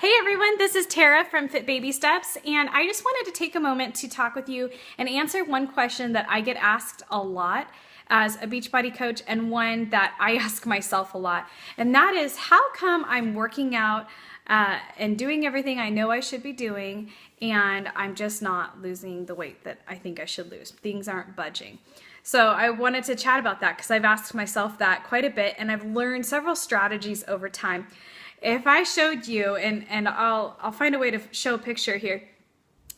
Hey everyone, this is Tara from Fit Baby Steps, and I just wanted to take a moment to talk with you and answer one question that I get asked a lot as a Beachbody coach, and one that I ask myself a lot, and that is, how come I'm working out and doing everything I know I should be doing, and I'm just not losing the weight that I think I should lose? Things aren't budging. So I wanted to chat about that because I've asked myself that quite a bit, and I've learned several strategies over time. If I showed you, and I'll find a way to show a picture here.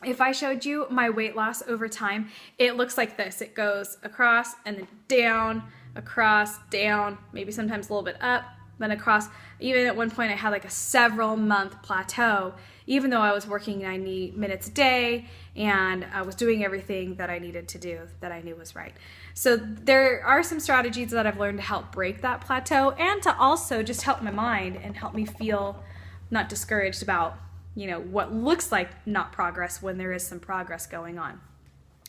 If I showed you my weight loss over time, it looks like this. It goes across and then down, across, down, maybe sometimes a little bit up, then across. Even at one point I had like a several month plateau, even though I was working 90 minutes a day and I was doing everything that I needed to do that I knew was right. So there are some strategies that I've learned to help break that plateau and to also just help my mind and help me feel not discouraged about, what looks like not progress when there is some progress going on.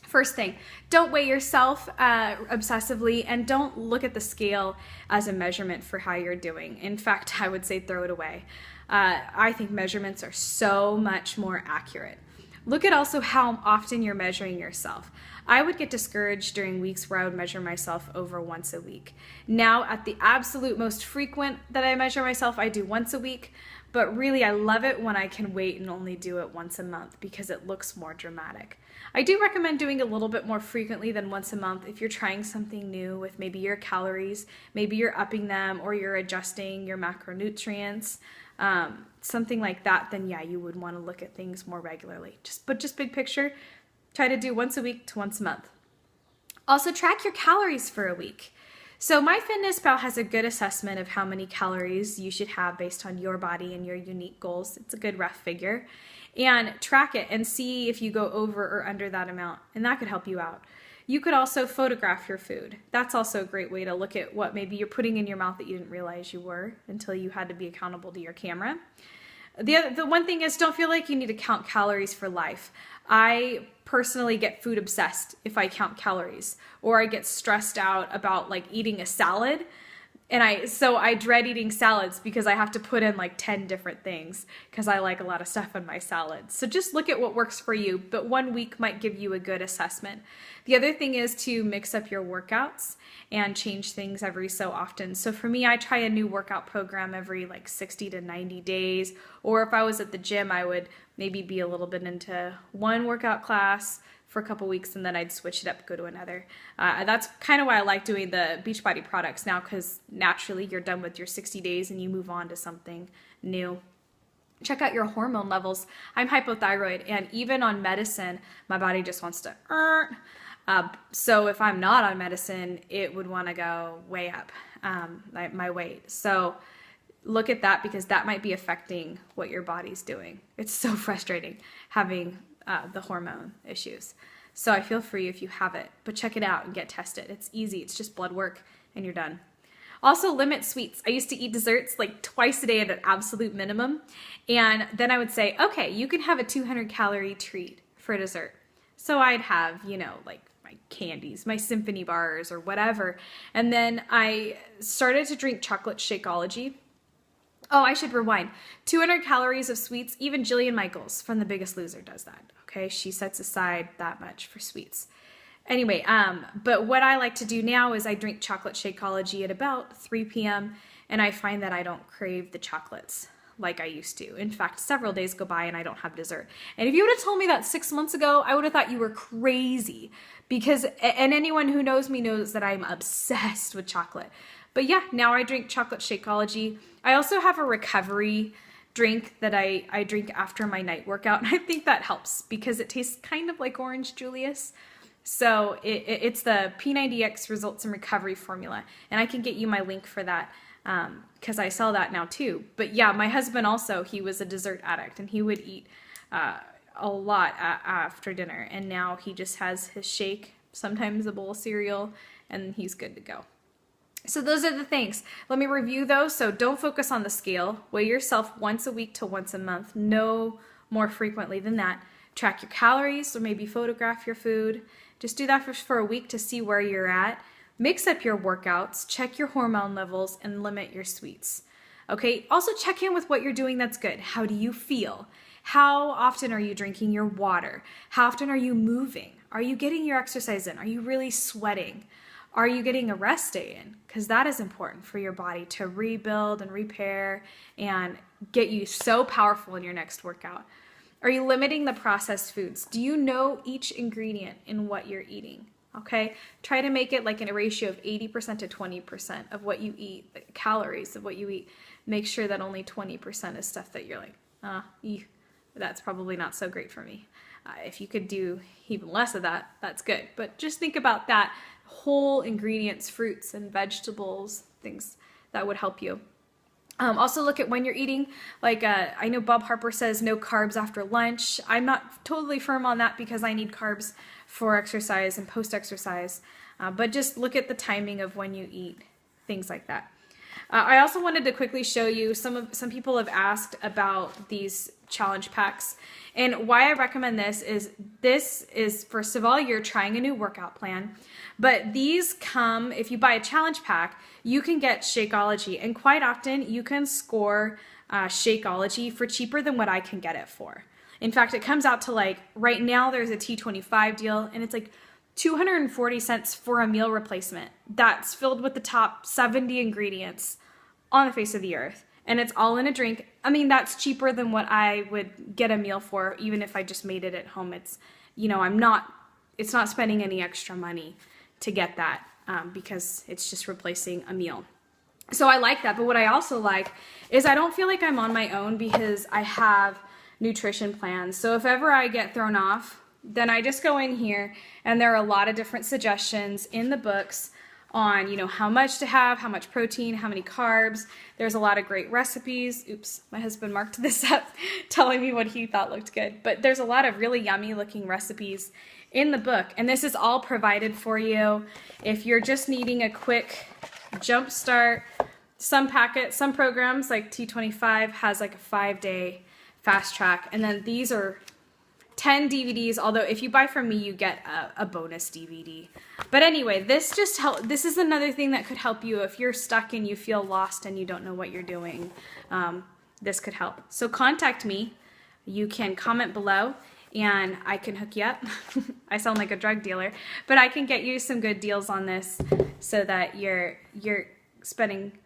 First thing, don't weigh yourself obsessively, and don't look at the scale as a measurement for how you're doing. In fact, I would say throw it away. I think measurements are so much more accurate. Look at also how often you're measuring yourself. I would get discouraged during weeks where I would measure myself over once a week. Now, at the absolute most frequent that I measure myself, I do once a week, but really I love it when I can wait and only do it once a month because it looks more dramatic. I do recommend doing a little bit more frequently than once a month if you're trying something new with maybe your calories, maybe you're upping them or you're adjusting your macronutrients, something like that, then yeah, you would want to look at things more regularly. Just big picture, try to do once a week to once a month. Also, track your calories for a week. So MyFitnessPal has a good assessment of how many calories you should have based on your body and your unique goals. It's a good rough figure. And track it and see if you go over or under that amount, and that could help you out. You could also photograph your food. That's also a great way to look at what maybe you're putting in your mouth that you didn't realize you were until you had to be accountable to your camera. The one thing is, don't feel like you need to count calories for life. I personally get food obsessed if I count calories, or I get stressed out about like eating a salad. So I dread eating salads because I have to put in like 10 different things because I like a lot of stuff in my salads. So just look at what works for you, but 1 week might give you a good assessment. The other thing is to mix up your workouts and change things every so often. So for me, I try a new workout program every like 60 to 90 days. Or if I was at the gym, I would maybe be a little bit into one workout class for a couple weeks, and then I'd switch it up, go to another. That's kind of why I like doing the Beachbody products now, because naturally you're done with your 60 days and you move on to something new. Check out your hormone levels. I'm hypothyroid, and even on medicine, my body just wants to so if I'm not on medicine, it would want to go way up, my weight. So look at that, because that might be affecting what your body's doing. It's so frustrating having the hormone issues. So I feel for you if you have it, but check it out and get tested. It's easy. It's just blood work and you're done. Also, limit sweets. I used to eat desserts like twice a day at an absolute minimum. And then I would say, okay, you can have a 200 calorie treat for dessert. So I'd have, like my candies, my symphony bars or whatever. And then I started to drink chocolate Shakeology. Oh, I should rewind. 200 calories of sweets. Even Jillian Michaels from The Biggest Loser does that. Okay, she sets aside that much for sweets. Anyway, but what I like to do now is I drink chocolate Shakeology at about 3 p.m. and I find that I don't crave the chocolates like I used to. In fact, several days go by and I don't have dessert. And if you would have told me that 6 months ago, I would have thought you were crazy, because, and anyone who knows me knows that I'm obsessed with chocolate. But yeah, now I drink chocolate Shakeology. I also have a recovery drink that I drink after my night workout, and I think that helps because it tastes kind of like Orange Julius. So it's the P90X Results in Recovery formula, and I can get you my link for that because I sell that now too. But yeah, my husband also, he was a dessert addict, and he would eat a lot after dinner, and now he just has his shake, sometimes a bowl of cereal, and he's good to go. So those are the things. Let me review those. So don't focus on the scale. Weigh yourself once a week to once a month. No more frequently than that. Track your calories, or maybe photograph your food. Just do that for a week to see where you're at. Mix up your workouts, check your hormone levels, and limit your sweets. Okay, also check in with what you're doing that's good. How do you feel? How often are you drinking your water? How often are you moving? Are you getting your exercise in? Are you really sweating? Are you getting a rest day in? Because that is important for your body to rebuild and repair and get you so powerful in your next workout. Are you limiting the processed foods? Do you know each ingredient in what you're eating? Okay, try to make it like in a ratio of 80% to 20% of what you eat, the calories of what you eat. Make sure that only 20% is stuff that you're like, that's probably not so great for me. If you could do even less of that, that's good. But just think about that whole ingredients, fruits and vegetables, things that would help you. Also look at when you're eating. Like I know Bob Harper says no carbs after lunch. I'm not totally firm on that because I need carbs for exercise and post-exercise. But just look at the timing of when you eat, things like that. I also wanted to quickly show you some people have asked about these challenge packs, and why I recommend this is first of all, you're trying a new workout plan, but these come, if you buy a challenge pack, you can get Shakeology, and quite often you can score Shakeology for cheaper than what I can get it for. In fact, it comes out to like, right now there's a T25 deal, and it's like 240 cents for a meal replacement that's filled with the top 70 ingredients on the face of the earth. And it's all in a drink. I mean, that's cheaper than what I would get a meal for, even if I just made it at home. It's, you know, it's not spending any extra money to get that because it's just replacing a meal. So I like that. But what I also like is I don't feel like I'm on my own because I have nutrition plans. So if ever I get thrown off, then I just go in here and there are a lot of different suggestions in the books on, you know, how much to have, how much protein, how many carbs. There's a lot of great recipes. Oops, my husband marked this up telling me what he thought looked good. But there's a lot of really yummy looking recipes in the book. And this is all provided for you if you're just needing a quick jump start. Some programs like T25 has like a 5-day fast track. And then these are 10 DVDs, although if you buy from me, you get a bonus DVD. But anyway, this is another thing that could help you if you're stuck and you feel lost and you don't know what you're doing. This could help. So contact me. You can comment below and I can hook you up. I sound like a drug dealer, but I can get you some good deals on this so that you're spending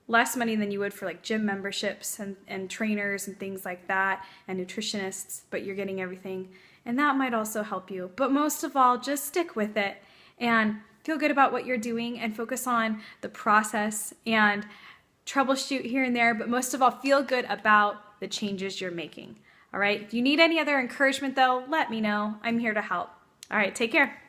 less money than you would for like gym memberships and trainers and things like that and nutritionists, but you're getting everything, and that might also help you. But most of all, just stick with it and feel good about what you're doing and focus on the process and troubleshoot here and there, but most of all, feel good about the changes you're making. All right, if you need any other encouragement though, let me know. I'm here to help. All right, take care.